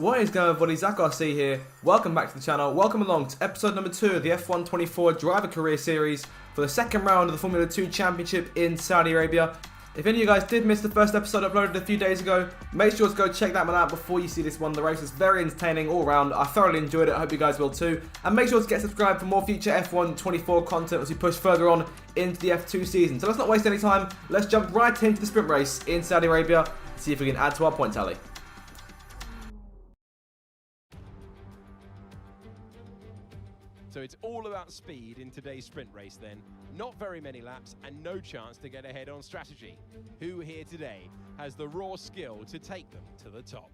What is going on, everybody? Zach RC here. Welcome back to the channel. Welcome along to episode number 2 of the F1 24 Driver Career Series for the second round of the Formula 2 Championship in Saudi Arabia. If any of you guys did miss the first episode uploaded a few days ago, make sure to go check that one out before you see this one. The race is very entertaining all around. I thoroughly enjoyed it. I hope you guys will too. And make sure to get subscribed for more future F1 24 content as we push further on into the F2 season. So let's not waste any time. Let's jump right into the sprint race in Saudi Arabia and see if we can add to our point tally. So it's all about speed in today's sprint race then. Not very many laps and no chance to get ahead on strategy. Who here today has the raw skill to take them to the top?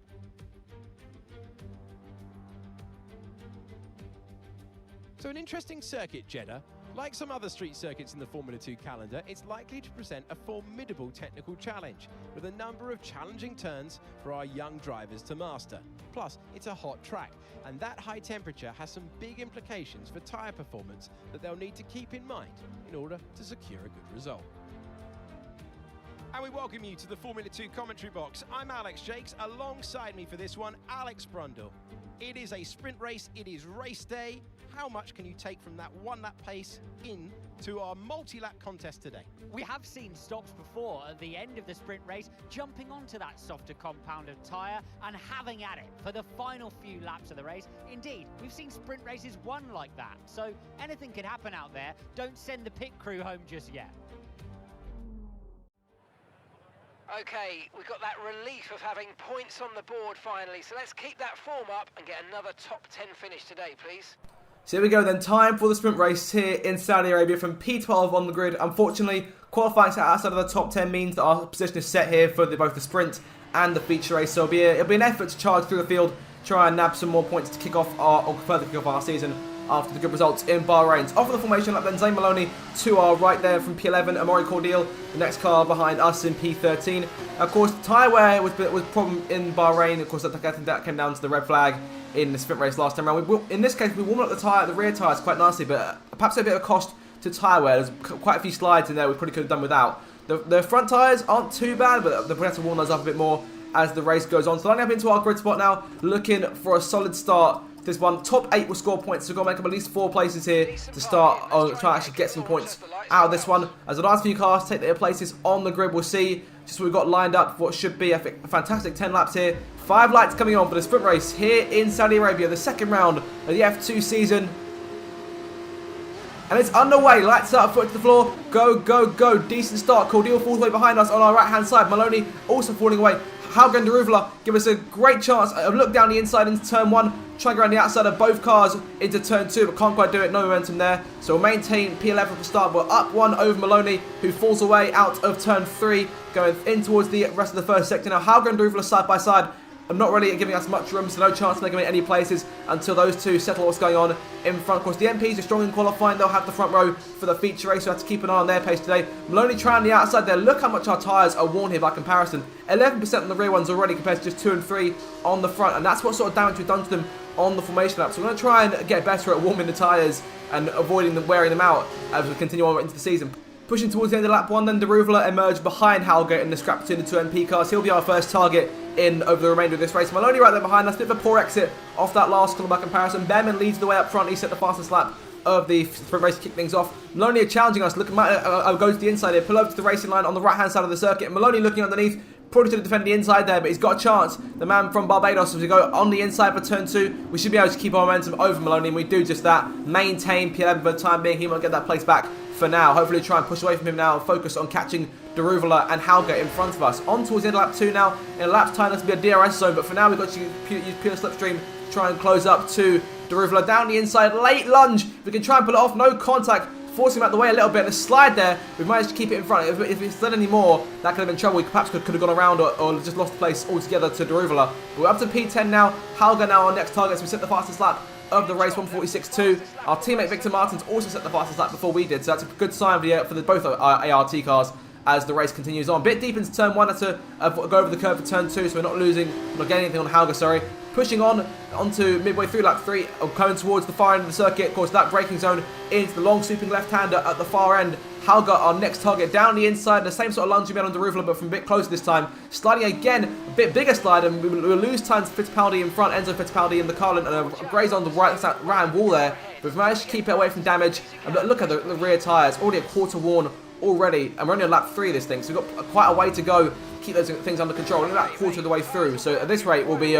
So an interesting circuit, Jeddah. Like some other street circuits in the Formula 2 calendar, it's likely to present a formidable technical challenge, with a number of challenging turns for our young drivers to master. Plus, it's a hot track, and that high temperature has some big implications for tyre performance that they'll need to keep in mind in order to secure a good result. And we welcome you to the Formula 2 commentary box. I'm Alex Jakes. Alongside me for this one, Alex Brundle. It is a sprint race, it is race day. How much can you take from that one-lap pace into our multi-lap contest today? We have seen stops before at the end of the sprint race, jumping onto that softer compound of tyre and having at it for the final few laps of the race. Indeed, we've seen sprint races won like that. So anything can happen out there. Don't send the pit crew home just yet. Okay, we've got that relief of having points on the board finally, so let's keep that form up and get another top 10 finish today, please. So here we go then, time for the sprint race here in Saudi Arabia from P12 on the grid. Unfortunately, qualifying outside of the top 10 means that our position is set here for both the sprint and the feature race, so it'll be an effort to charge through the field, try and nab some more points to kick off our season after the good results in Bahrain. Off of the formation lap then, Zane Maloney to our right there from P11, Amaury Cordial, the next car behind us in P13. Of course, tyre wear was a problem in Bahrain. Of course, I think that came down to the red flag in the sprint race last time around. In this case, we warmed up the rear tyres quite nicely, but perhaps a bit of cost to tyre wear. There's quite a few slides in there we probably could have done without. The front tyres aren't too bad, but we have to warm those up a bit more as the race goes on. So lining up into our grid spot now, looking for a solid start. This one, top 8 will score points, so we've got to make up at least 4 places here to start, try and actually get some points out of this one. As the last few cars take their places on the grid, we'll see just what we've got lined up for what should be a fantastic 10 laps here. 5 lights coming on for the sprint race here in Saudi Arabia, the second round of the F2 season. And it's underway, lights up, foot to the floor, go, go, go, decent start. Cordial falls away behind us on our right hand side, Maloney also falling away. Haugen de Ruvela give us a great chance, a look down the inside into turn 1, try and go around the outside of both cars into turn 2, but can't quite do it, no momentum there. So we'll maintain P11 from the start, we're up 1 over Maloney, who falls away out of turn 3, going in towards the rest of the first sector. Now Haugen de Ruvela side by side, not really giving us much room, so no chance to make them in any places until those two settle what's going on in front. Of course, the MPs are strong in qualifying. They'll have the front row for the feature race, so we have to keep an eye on their pace today. Maloney trying the outside there. Look how much our tyres are worn here by comparison. 11% on the rear ones already compared to just 2 and 3 on the front, and that's what sort of damage we've done to them on the formation lap. So we're going to try and get better at warming the tyres and avoiding them wearing them out as we continue on into the season. Pushing towards the end of lap 1, then de Ruvela emerged behind Hauger in the scrap between the 2 MP cars. He'll be our first target in over the remainder of this race. Maloney right there behind us, bit of a poor exit off that last corner by comparison. Behrman leads the way up front. He set the fastest lap of the sprint race to kick things off. Maloney challenging us. Look, I'll go to the inside here, pull over to the racing line on the right hand side of the circuit. Maloney looking underneath. Probably should have defended the inside there, but he's got a chance. The man from Barbados, as we go on the inside for turn 2, we should be able to keep our momentum over Maloney, and we do just that. Maintain P11 for the time being. He might get that place back for now. Hopefully try and push away from him now and focus on catching de Ruvela and Hauger in front of us. On towards the end of lap 2 now. In a lap's time, this will be a DRS zone, but for now we've got to use pure slipstream to try and close up to de Ruvela. Down the inside, late lunge. We can try and pull it off, no contact. Forcing him out the way a little bit. The slide there, we've managed to keep it in front. If it's done any more, that could have been trouble. We perhaps could have gone around or just lost the place altogether to de Ruvela. We're up to P10 now. Hauger now our next target. So we set the fastest lap of the race, 1:46.2. Our teammate Victor Martins also set the fastest lap before we did. So that's a good sign for both our ART cars as the race continues on. A bit deep into turn 1, had to go over the curve for turn 2, so we're not getting anything on Hauger, sorry. Pushing on onto midway through lap 3, coming towards the far end of the circuit. Of course, that braking zone into the long sweeping left-hander at the far end. Hauger, our next target, down the inside, the same sort of lunge we made on Deruvla, but from a bit closer this time. Sliding again, a bit bigger slide, and we will lose time to Fittipaldi in front, Enzo Fittipaldi in the car, and graze on the right-hand wall there. But we've managed to keep it away from damage. And look at the rear tyres, already a quarter worn already, and we're only on lap 3 of this thing, so we've got quite a way to go. Keep those things under control. Only about a quarter of the way through, so at this rate we'll be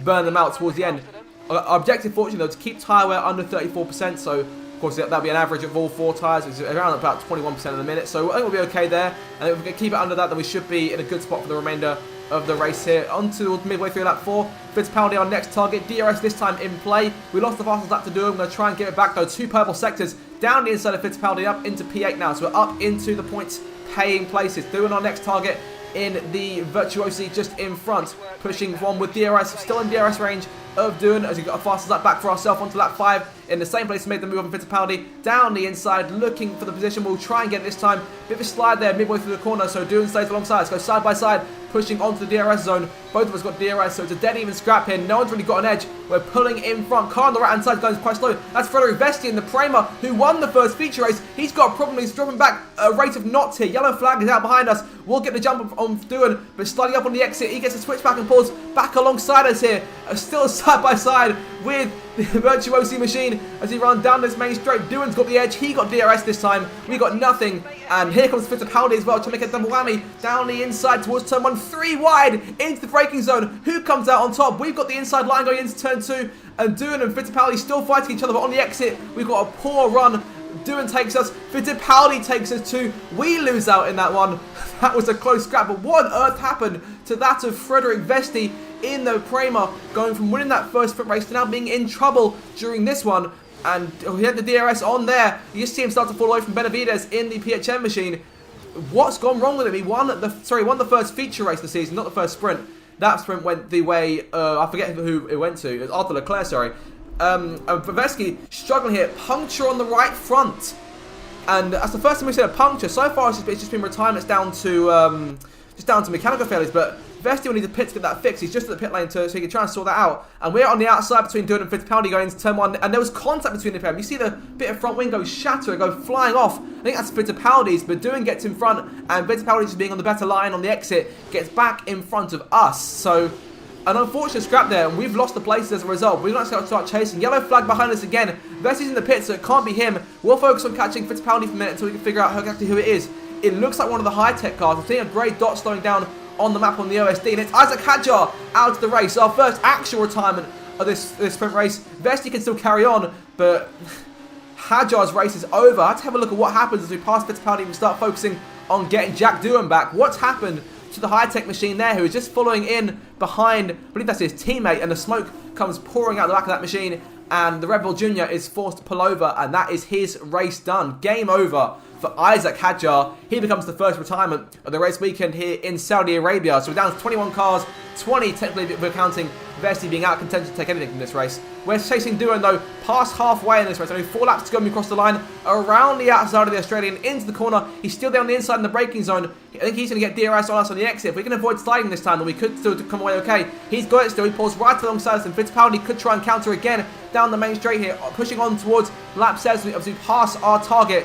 burning them out towards the end. Our objective, fortunately, though, to keep tyre wear under 34%, so of course that'll be an average of all 4 tyres, which is around about 21% in a minute, so I think we'll be okay there, and if we can keep it under that, then we should be in a good spot for the remainder of the race here. On to midway through lap 4, Fittipaldi our next target, DRS this time in play. We lost the fastest lap to do. I'm going to try and get it back though. 2 purple sectors down the inside of Fittipaldi, up into P8 now, so we're up into the points paying places. Doing our next target in the Virtuosi just in front, pushing on with DRS, still in DRS range of doing, as we got a fastest lap back for ourselves onto lap 5 in the same place we made the move on Fittipaldi, down the inside, looking for the position. We'll try and get it this time. Bit of a slide there midway through the corner, so Doon stays alongside. Let's go side by side, pushing onto the DRS zone. Both of us got DRS, so it's a dead even scrap here. No one's really got an edge. We're pulling in front. Car on the right hand side going quite slow. That's Frederic Vesti in the Prema, who won the first feature race. He's got a problem. He's dropping back a rate of knots here. Yellow flag is out behind us. We'll get the jump on Doon, but sliding up on the exit, he gets a switch back and pulls back alongside us here. Still side by side with the Virtuosi machine as he runs down this main straight. Doon's got the edge. He got DRS this time. We got nothing. And here comes Fittipaldi as well to make a double whammy down the inside towards turn 1. 3 wide into the braking zone. Who comes out on top? We've got the inside line going into turn 2. And Doon and Fittipaldi still fighting each other. But on the exit, we've got a poor run. Doon takes us. Fittipaldi takes us too. We lose out in that one. That was a close scrap. But what on earth happened to that of Frederic Vesti in the Prema, going from winning that first sprint race to now being in trouble during this one? And he had the DRS on there. You just see him start to fall away from Benavides in the PHM machine. What's gone wrong with him? He won the first feature race of the season, not the first sprint. That sprint went the way, I forget who it went to. It was Arthur Leclerc, sorry. Paveski struggling here. Puncture on the right front. And that's the first time we've seen a puncture. So far, it's just been retirements down to mechanical failures. But Vesti will need the pit to get that fixed. He's just at the pit lane so he can try and sort that out. And we're on the outside between Doon and Fittipaldi going into turn 1. And there was contact between the pair. You see the bit of front wing go shatter, go flying off. I think that's Fittipaldi's, but Doon gets in front. And Fittipaldi, just being on the better line on the exit, gets back in front of us. So an unfortunate scrap there, and we've lost the places as a result. We're not going to start chasing. Yellow flag behind us again. Vesti's in the pit, so it can't be him. We'll focus on catching Fittipaldi for a minute until we can figure out exactly who it is. It looks like one of the high-tech cars. I'm seeing a grey dot slowing down on the map on the OSD, and it's Isaac Hadjar out of the race. Our first actual retirement of this sprint race. Vesti can still carry on, but Hadjar's race is over. I have to have a look at what happens as we pass Fittipaldi and start focusing on getting Jack Doohan back. What's happened to the high-tech machine there, who is just following in behind, I believe that's his teammate, and the smoke comes pouring out the back of that machine, and the Red Bull Jr. is forced to pull over, and that is his race done. Game over for Isaac Hadjar. He becomes the first retirement of the race weekend here in Saudi Arabia. So we're down to 21 cars, 20 technically if we're counting Vesti being out of contention to take anything from this race. We're chasing Doohan though, past halfway in this race. Only 4 laps to go and we cross the line, around the outside of the Australian, into the corner. He's still down the inside in the braking zone. I think he's going to get DRS on us on the exit. If we can avoid sliding this time, then we could still come away okay. He's got it still. He pulls right alongside us, and Fittipaldi could try and counter again down the main straight here, pushing on towards lap 7 as we pass our target.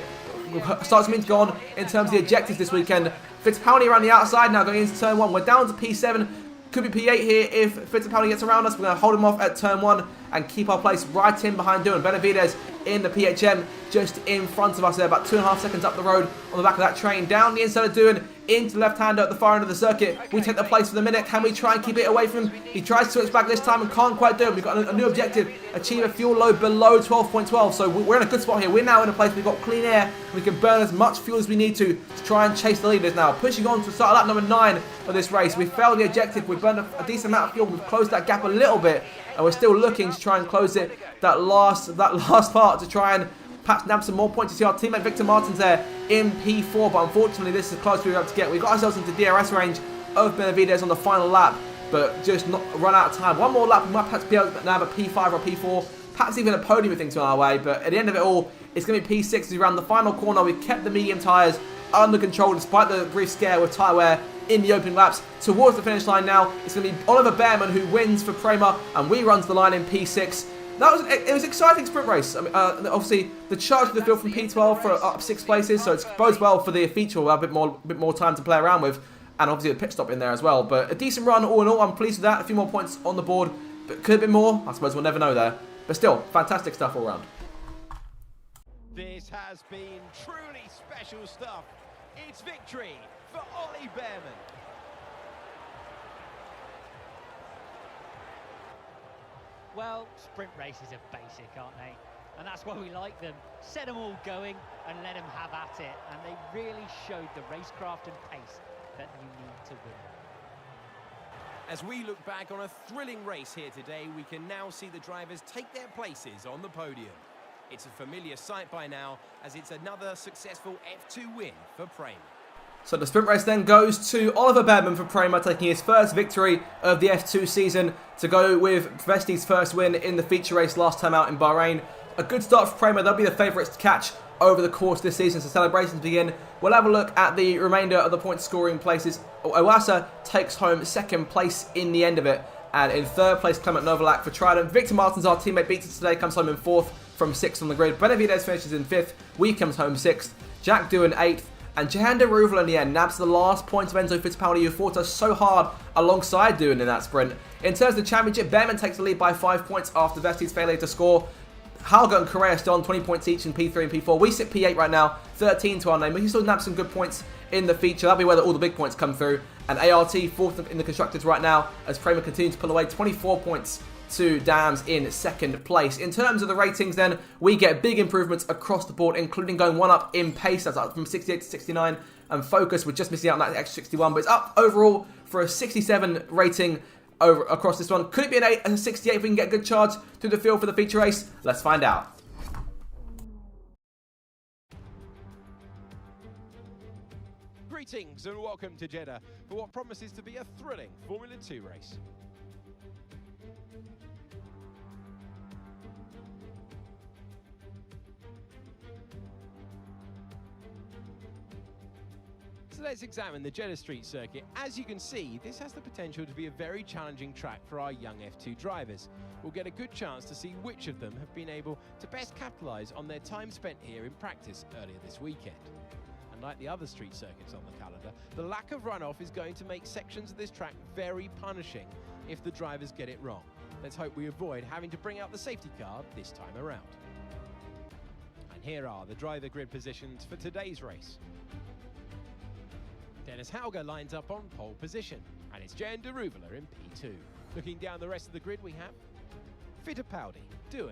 Starts to go on in terms of the objectives this weekend. Fittipaldi around the outside now going into turn 1. We're down to P7. Could be P8 here if Fittipaldi gets around us. We're going to hold him off at turn 1 and keep our place right in behind Doohan. Benavides in the PHM just in front of us there, about 2.5 seconds up the road on the back of that train. Down the inside of Doohan into the left-hander at the far end of the circuit. We take the place for the minute. Can we try and keep it away from him? He tries to switch back this time and can't quite do it. We've got a new objective. Achieve a fuel load below 12.12. So we're in a good spot here. We're now in a place we've got clean air. We can burn as much fuel as we need to try and chase the leaders now. Pushing on to start lap number 9 of this race. We failed the objective. We've burned a decent amount of fuel. We've closed that gap a little bit. And we're still looking to try and close it. That last part to try and perhaps nab some more points. You see our teammate Victor Martins there in P4, but unfortunately this is close we were able to get. We got ourselves into DRS range of Benavides on the final lap, but just not run out of time. One more lap, we might perhaps be able to nab a P5 or a P4, perhaps even a podium if things are our way, but at the end of it all, it's going to be P6 as we round the final corner. We've kept the medium tyres under control despite the brief scare with tyre wear in the opening laps. Towards the finish line now, it's going to be Oliver Bearman who wins for Prema, and we run to the line in P6. It was an exciting sprint race. I mean, obviously, the charge to the field from P12 for up 6 places, so it bodes well for the feature. We'll have a bit more time to play around with, and obviously a pit stop in there as well. But a decent run all in all. I'm pleased with that. A few more points on the board, but could have been more. I suppose we'll never know there. But still, fantastic stuff all round. This has been truly special stuff. It's victory for Ollie Bearman. Well, sprint races are basic, aren't they? And that's why we like them. Set them all going and let them have at it. And they really showed the racecraft and pace that you need to win. As we look back on a thrilling race here today, we can now see the drivers take their places on the podium. It's a familiar sight by now, as it's another successful F2 win for Prema. So the sprint race then goes to Oliver Bearman for Prema, taking his first victory of the F2 season to go with Vesti's first win in the feature race last time out in Bahrain. A good start for Prema. They'll be the favourites to catch over the course this season, so celebrations begin. We'll have a look at the remainder of the point scoring places. Owasa takes home second place in the end of it, and in third place Clement Novalak for Trident. Victor Martins, our teammate, beats us today, comes home in fourth from sixth on the grid. Benavides finishes in fifth. Wee comes home sixth. Jack Doohan eighth. And Jehan Ruvel in the end nabs the last point of Enzo Fittipaldi, who fought us so hard alongside Doohan in that sprint. In terms of the championship, Bearman takes the lead by 5 points after Vesti's failure to score. Halga and Correa still on 20 points each in P3 and P4. We sit P8 right now, 13 to our name, but he still nabs some good points in the feature. That'll be where all the big points come through. And ART fourth in the constructors right now, as Prema continues to pull away 24 points to Dams in second place. In terms of the ratings then, we get big improvements across the board, including going one up in pace. That's up from 68 to 69, and focus, we're just missing out on that extra 61, but it's up overall for a 67 rating over across this one. Could it be an 8 and a 68 if we can get a good charge through the field for the feature race? Let's find out. Greetings and welcome to Jeddah for what promises to be a thrilling Formula 2 race. So let's examine the Jeddah Street circuit. As you can see, this has the potential to be a very challenging track for our young F2 drivers. We'll get a good chance to see which of them have been able to best capitalise on their time spent here in practice earlier this weekend. Unlike the other street circuits on the calendar, the lack of runoff is going to make sections of this track very punishing if the drivers get it wrong. Let's hope we avoid having to bring out the safety car this time around. And here are the driver grid positions for today's race. Dennis Hauger lines up on pole position, and it's Jehan Ruvel in P2. Looking down the rest of the grid, we have Fittipaldi, Doohan,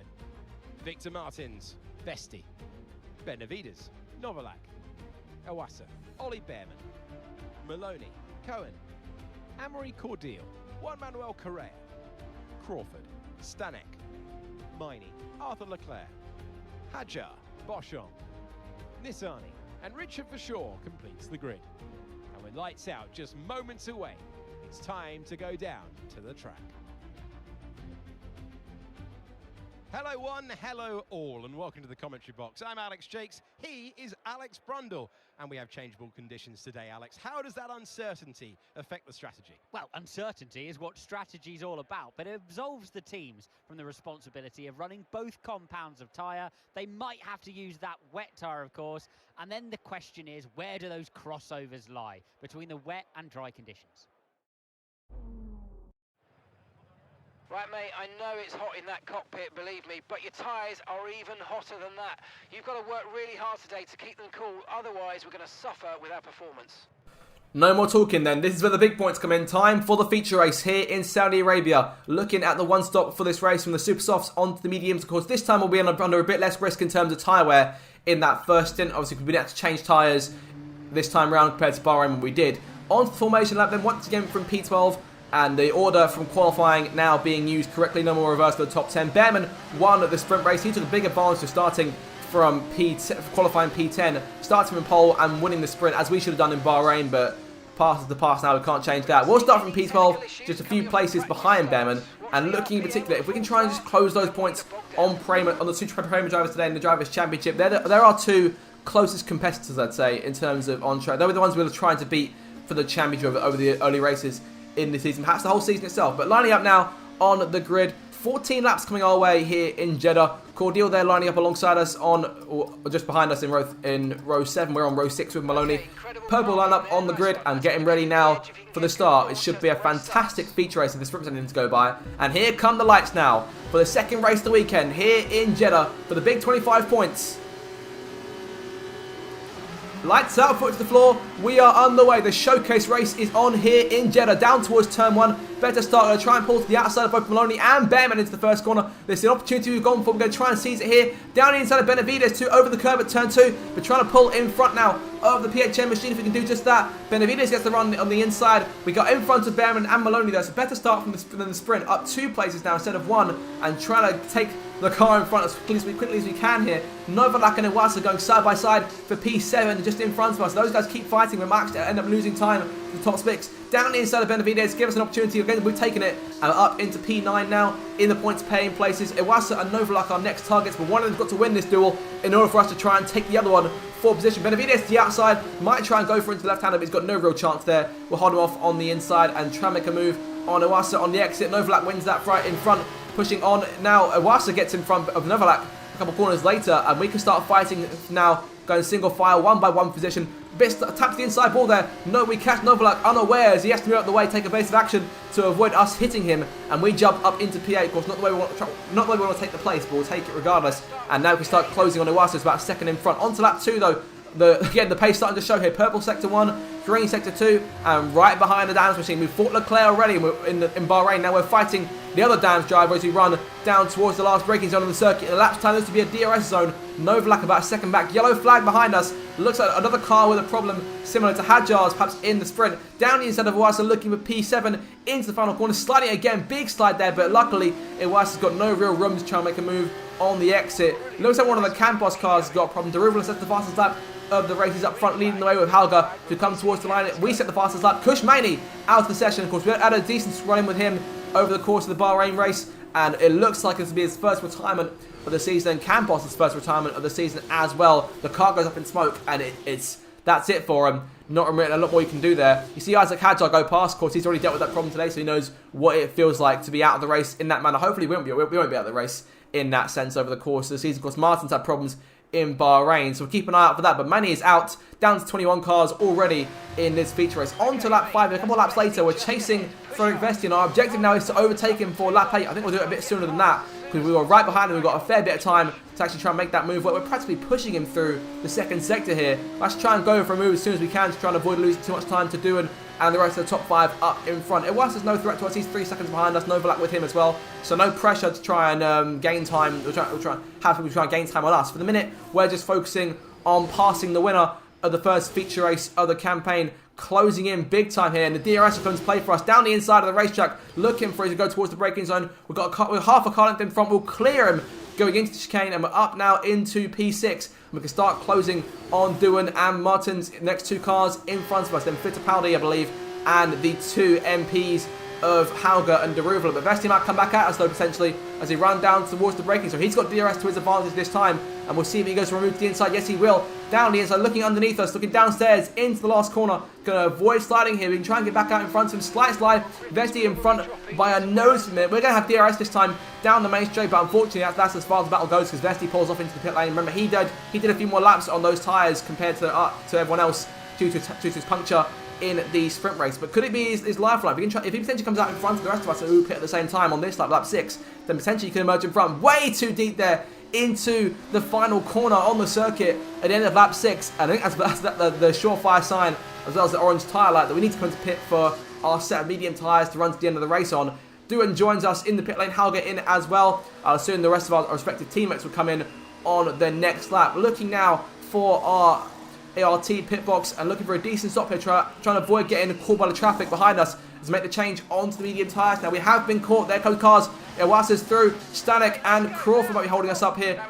Victor Martins, Vesti, Benavides, Novalak, Owasa, Ollie Bearman, Maloney, Cohen, Amory Cordial, Juan Manuel Correa, Crawford, Stanek, Miney, Arthur Leclerc, Hadjar, Boschon, Nissani, and Richard Verschoor completes the grid. And with lights out just moments away, it's time to go down to the track. Hello one, hello all, and welcome to the commentary box. I'm Alex Jakes, he is Alex Brundle, and we have changeable conditions today, Alex. How does that uncertainty affect the strategy? Well, uncertainty is what strategy is all about, but it absolves the teams from the responsibility of running both compounds of tyre. They might have to use that wet tyre, of course, and then the question is, where do those crossovers lie between the wet and dry conditions? Right, mate, I know it's hot in that cockpit, believe me, but your tyres are even hotter than that. You've got to work really hard today to keep them cool, otherwise we're going to suffer with our performance. No more talking then. This is where the big points come in. Time for the feature race here in Saudi Arabia. Looking at the one stop for this race from the super softs onto the mediums. Of course, this time we'll be under a bit less risk in terms of tyre wear in that first stint. Obviously, we didn't have to change tyres this time around compared to Bahrain when we did. On to the formation lap then, once again from P12. And the order from qualifying now being used correctly. No more reverse for the top 10. Bearman won the sprint race. He took a big advantage of starting from qualifying P10, starting from pole and winning the sprint, as we should have done in Bahrain, but past is the past now, we can't change that. We'll start from P12, just a few places behind Bearman, and looking in particular, if we can try and just close those points on the two Prema drivers today in the Drivers' Championship, there are two closest competitors, I'd say, in terms of on track. They were the ones we were trying to beat for the championship over the early races in the season, perhaps the whole season itself. But lining up now on the grid, 14 laps coming our way here in Jeddah. Cordial there lining up alongside us or just behind us in row 7. We're on row 6 with Maloney. Purple lineup on the grid and getting ready now for the start. It should be a fantastic feature race if this representing to go by. And here come the lights now for the second race of the weekend here in Jeddah for the big 25 points. Lights out, foot to the floor. We are underway. The showcase race is on here in Jeddah, down towards turn 1. Better start. Going to try and pull to the outside of both Maloney and Bearman into the first corner. This is an opportunity we've gone for. We're going to try and seize it here. Down the inside of Benavides to over the curve at turn 2. We're trying to pull in front now of the PHM machine if we can do just that. Benavides gets the run on the inside. We got in front of Bearman and Maloney there. So better start than the sprint. Up 2 places now instead of 1. And trying to take the car in front as quickly as we can here. Novalak and Iwasa going side by side for P7 just in front of us. Those guys keep fighting. We might end up losing time to the top six. Down the inside of Benavides, give us an opportunity. Again, we've taken it up into P9 now in the points paying places. Iwasa and Novalak are next targets, but one of them's got to win this duel in order for us to try and take the other one for position. Benavides to the outside, might try and go for into the left-hander, but he's got no real chance there. We'll hold him off on the inside and try and make a move on Iwasa on the exit. Novalak wins that right in front. Pushing on now, Iwasa gets in front of Novalak a couple corners later, and we can start fighting now, going single file, 1-by-1 position. Bit taps the inside ball there. No, we catch Novalak unawares. He has to move out of the way, take evasive action to avoid us hitting him, and we jump up into P8. Of course, not the way we want to take the place, but we'll take it regardless. And now we can start closing on Iwasa. It's about second in front. On to lap 2 though. Again, the pace starting to show here. Purple sector 1, green sector 2, and right behind the Dams machine. We've fought Leclerc already in Bahrain. Now we're fighting the other Dams driver as we run down towards the last braking zone of the circuit. In the lap's time, this to be a DRS zone. Novalak about a second back. Yellow flag behind us. Looks like another car with a problem similar to Hadjar's, perhaps in the sprint. Down the inside of Iwasa, looking for P7 into the final corner. Sliding again, big slide there, but luckily Iwasa's got no real room to try and make a move on the exit. Looks like one of the Campos cars has got a problem. Deruvula sets the fastest lap of the races up front, leading the way with Halga to come towards the line. We set the fastest lap. Kushmani out of the session. Of course, we had a decent run in with him over the course of the Bahrain race, and it looks like it's to be his first retirement of the season, and Campos' first retirement of the season as well. The car goes up in smoke, and that's it for him. Not really a lot more you can do there. You see Isaac Hadjar go past. Of course, he's already dealt with that problem today, so he knows what it feels like to be out of the race in that manner. Hopefully, we won't be out of the race in that sense over the course of the season. Of course, Martin's had problems in Bahrain, so we'll keep an eye out for that. But Manny is out, down to 21 cars already in this feature race. On to lap 5, a couple of laps later, we're chasing Frederick Vestian. Our objective now is to overtake him for lap 8. I think we'll do it a bit sooner than that, because we were right behind him. We've got a fair bit of time to actually try and make that move. We're practically pushing him through the second sector here. Let's try and go for a move as soon as we can to try and avoid losing too much time to do, and the rest of the top 5 up in front. Iwasa's no threat to us. He's 3 seconds behind us. Novalak with him as well. So no pressure to try and gain time. We'll try and gain time on us. For the minute, we're just focusing on passing the winner of the first feature race of the campaign. Closing in big time here, and the DRS will come to play for us down the inside of the racetrack, looking for him to go towards the braking zone. We've got half a car length in front. We'll clear him going into the chicane, and we're up now into P6. We can start closing on Doohan and Martin's next 2 cars in front of us. Then Fittipaldi, I believe, and the 2 MPs of Hauger and Deruvla. But Vesti might come back at us though, potentially, as he runs down towards the braking. So he's got DRS to his advantage this time, and we'll see if he goes to remove to the inside. Yes, he will. Down the inside, looking underneath us, looking downstairs into the last corner. Going to avoid sliding here. We can try and get back out in front of him. Slight slide. Vesti in front by a nose for a minute. We're going to have DRS this time down the main straight, but unfortunately that's as far as the battle goes, because Vesti pulls off into the pit lane. Remember, he did a few more laps on those tyres compared to everyone else due to his puncture in the sprint race. But could it be his lifeline? If he potentially comes out in front of the rest of us who pit at the same time on this lap 6, then potentially he can emerge in front. Way too deep there into the final corner on the circuit at the end of lap 6. I think that's the surefire sign, as well as the orange tyre light, that we need to come to pit for our set of medium tyres to run to the end of the race on. Doohan joins us in the pit lane. Halga in as well. I'll assume the rest of our respective teammates will come in on the next lap. Looking now for our ART pit box and looking for a decent stop here, trying to avoid getting caught by the traffic behind us as we make the change onto the medium tyres. Now we have been caught. There comes cars. Iwasa's through. Stanek and Crawford might be holding us up here.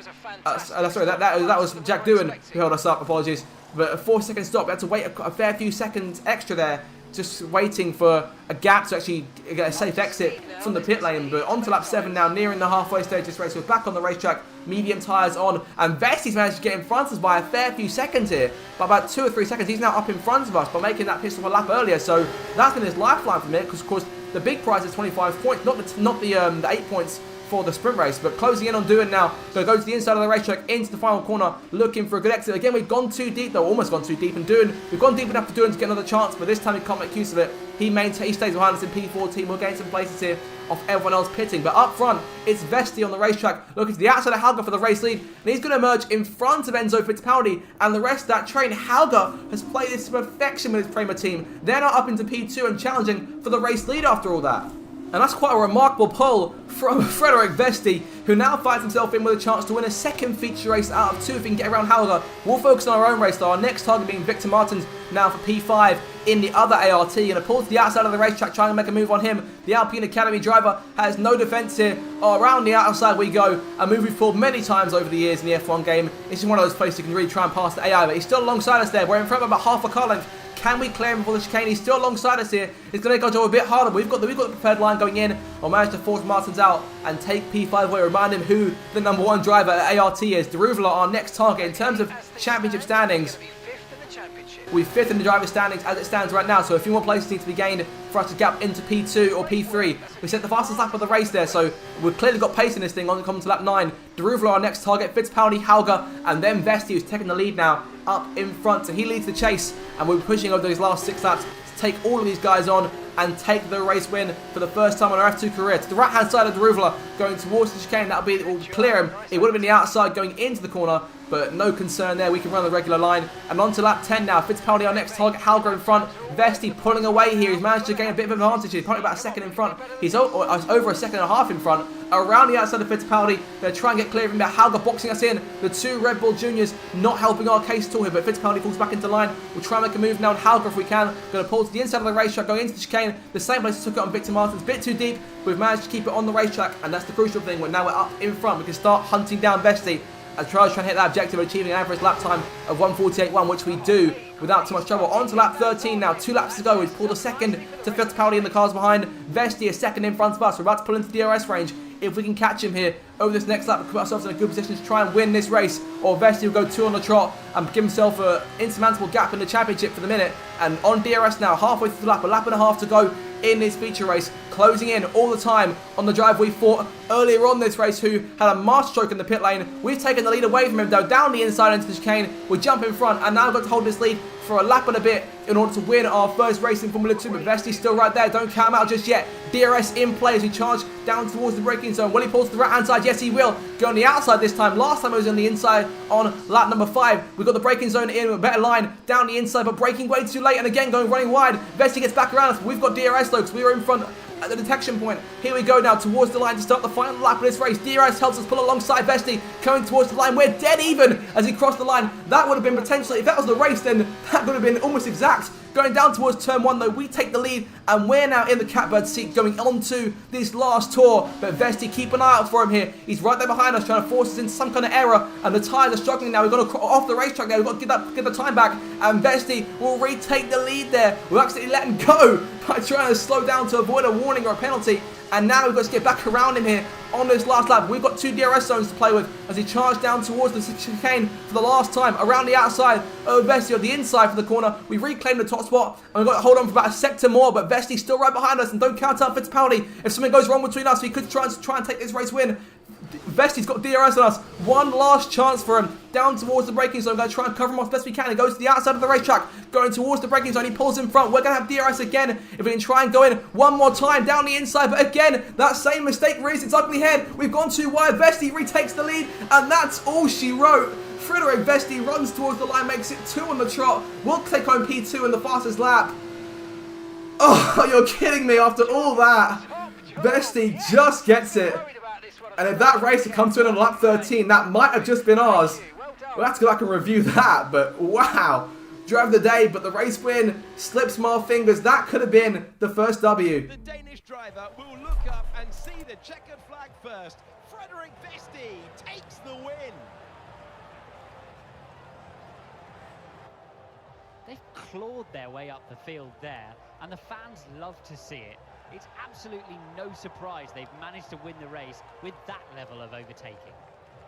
Sorry, that was Jack Doohan who held us up. Apologies. But a 4-second stop. We had to wait a fair few seconds extra there just waiting for a gap to actually get a safe exit from the pit lane. But on to lap 7 now, nearing the halfway stage of this race. We're back on the racetrack, medium tyres on, and Vesti's managed to get in front of us by a fair few seconds here. By about 2 or 3 seconds, he's now up in front of us by making that pit stop a lap earlier. So that's been his lifeline from it, because of course the big prize is 25 points, not the 8 points for the sprint race, but closing in on doing now. Going to go to the inside of the racetrack, into the final corner, looking for a good exit. Again, we've gone too deep, though, almost gone too deep, and we've gone deep enough for Doing to get another chance, but this time he can't make use of it. He stays behind us in P14. We'll gain some places here off everyone else pitting, but up front, it's Vesti on the racetrack, looking to the outside of Hauger for the race lead, and he's going to emerge in front of Enzo Fittipaldi and the rest of that train. Hauger has played this to perfection with his Prema team. They're now up into P2 and challenging for the race lead after all that. And that's quite a remarkable pull from Frederik Vesti, who now finds himself in with a chance to win a second feature race out of 2 if he can get around Hauger. We'll focus on our own race though. Our next target being Victor Martins now for P5 in the other ART. And a pull to the outside of the racetrack, trying to make a move on him. The Alpine Academy driver has no defence here. Around the outside we go. A move we've pulled many times over the years in the F1 game. It's just one of those places you can really try and pass the AI, but he's still alongside us there. We're in front of about half a car length. Can we clear him before the chicane? He's still alongside us here. It's going to go a bit harder. We've got the preferred line going in. We'll manage to force Martins out and take P5 away. Remind him who the #1 driver at ART is. Deruvla, our next target in terms of championship standings. We're 5th in the driver's standings as it stands right now, so a few more places need to be gained for us to gap into P2 or P3. We set the fastest lap of the race there, so we've clearly got pace in this thing on coming to lap 9. Deruvla, our next target, Fittipaldi, Hauger, and then Vesti, who's taking the lead now, up in front. So he leads the chase, and we're pushing over these last 6 laps to take all of these guys on and take the race win for the first time on our F2 career. To the right-hand side of Deruvla, going towards the chicane, will clear him. It would have been the outside going into the corner, but no concern there. We can run the regular line. And on to lap 10 now. Fittipaldi, our next target. Hauger in front. Vesti pulling away here. He's managed to gain a bit of advantage. He's probably about a second in front. He's over a second and a half in front. Around the outside of Fittipaldi. They're trying to get clear of him. Hauger boxing us in. The 2 Red Bull juniors not helping our case at all here, but Fittipaldi falls back into line. We'll try and make a move now on Hauger if we can. Going to pull to the inside of the racetrack, going into the chicane. The same place we took it on Victor Martins. Bit too deep. We've managed to keep it on the racetrack, and that's the crucial thing. Now we're up in front. We can start hunting down Vesti as Charles trying to hit that objective of achieving an average lap time of 1:48.1, which we do without too much trouble. On to lap 13 now, 2 laps to go. We've pulled a second to Fittipaldi in the cars behind. Vesti a second in front of us. We're about to pull into DRS range. If we can catch him here over this next lap, we'll put ourselves in a good position to try and win this race, or Vesti will go 2 on the trot and give himself an insurmountable gap in the championship for the minute. And on DRS now, halfway through the lap, a lap and a half to go in this feature race, closing in all the time on the driver we fought earlier on this race, who had a master stroke in the pit lane. We've taken the lead away from him though, down the inside into the chicane. We jump in front, and now we've got to hold this lead for a lap and a bit in order to win our first race in Formula 2, but Vesti's still right there. Don't count him out just yet. DRS in play as we charge down towards the braking zone. Will he pull to the right-hand side? Yes, he will. Go on the outside this time. Last time it was on the inside on lap number 5. We've got the braking zone in, a better line down the inside, but braking way too late, and again running wide. Vesti gets back around us. We've got DRS though, because we were in front at the detection point. Here we go now towards the line to start the final lap of this race. DRS helps us pull alongside Vesti, coming towards the line. We're dead even as he crossed the line. That would have been potentially, if that was the race, then that would have been almost exact. Going down towards turn 1 though, we take the lead, and we're now in the catbird seat going on to this last tour. But Vesti, keep an eye out for him here. He's right there behind us, trying to force us into some kind of error, and the tyres are struggling now. We've got to off the racetrack there. We've got to get the time back, and Vesti will retake the lead there. We'll absolutely let him go by trying to slow down to avoid a warning or a penalty. And now we've got to get back around him here on this last lap. We've got 2 DRS zones to play with as he charged down towards the chicane for the last time. Around the outside of Vesti, on the inside for the corner. We've reclaimed the top spot, and we've got to hold on for about a sector more, but Vesti's still right behind us, and don't count out Fittipaldi. If something goes wrong between us, we could try and take this race win. Vesti's got DRS on us. One last chance for him. Down towards the braking zone. I'm going to try and cover him off as best we can. He goes to the outside of the racetrack. Going towards the braking zone. He pulls in front. We're going to have DRS again. If we can try and go in one more time down the inside. But again, that same mistake rears its ugly head. We've gone too wide. Vesti retakes the lead. And that's all she wrote. Frederik Vesti runs towards the line. Makes it 2 on the trot. We'll take home P2 in the fastest lap. Oh, you're kidding me after all that. Vesti just gets it. And if that race had come to an end on lap 13, that might have just been ours. We'll have to go back and review that, but wow. Drove the day, but the race win slips my fingers. That could have been the first W. The Danish driver will look up and see the checkered flag first. Frederik Vesti takes the win. They've clawed their way up the field there, and the fans love to see it. It's absolutely no surprise they've managed to win the race with that level of overtaking.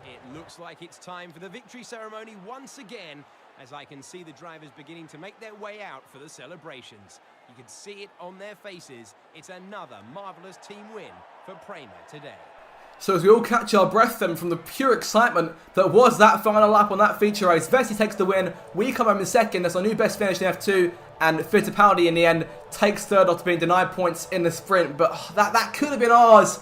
It looks like it's time for the victory ceremony once again, as I can see the drivers beginning to make their way out for the celebrations. You can see it on their faces. It's another marvellous team win for Prema today. So as we all catch our breath then from the pure excitement that was that final lap on that feature race, Vesti takes the win, we come home in second, that's our new best finish in F2, and Fittipaldi in the end takes third after being denied points in the sprint, but that could have been ours.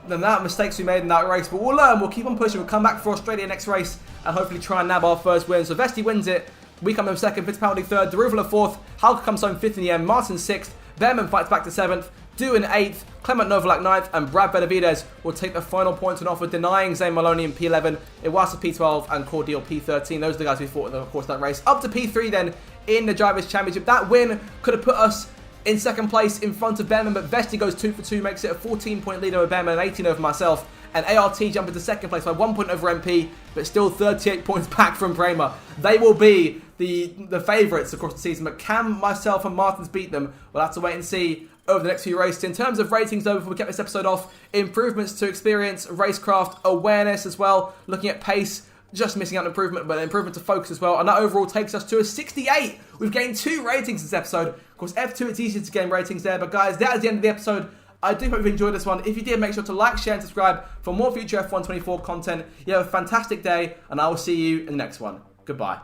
Then that mistakes we made in that race, but we'll learn, we'll keep on pushing, we'll come back for Australia next race and hopefully try and nab our first win. So Vesti wins it, we come home second, Fittipaldi third, Daruvula fourth, Halka comes home fifth in the end, Martin sixth, Behrman fights back to seventh, Du in 8th, Clement Novalak 9th, and Brad Benavides will take the final points on offer, denying Zane Maloney in P11, Iwasa P12, and Cordial P13. Those are the guys we fought in, of course, that race. Up to P3 then in the Drivers' Championship. That win could have put us in second place in front of Behrman, but Vesti goes 2 for 2, makes it a 14-point lead over Behrman and 18 over myself. And ART jump into second place by 1 point over MP, but still 38 points back from Prema. They will be the favourites across the season, but can myself and Martins beat them? We'll have to wait and see over the next few races. In terms of ratings though, before we get this episode off, improvements to experience, racecraft, awareness as well, looking at pace, just missing out on improvement, but improvement to focus as well, and that overall takes us to a 68. We've gained 2 ratings this episode. Of course, F2, it's easier to gain ratings there, but guys, that is the end of the episode. I do hope you enjoyed this one. If you did, make sure to like, share, and subscribe for more future F1 24 content. You have a fantastic day, and I will see you in the next one. Goodbye.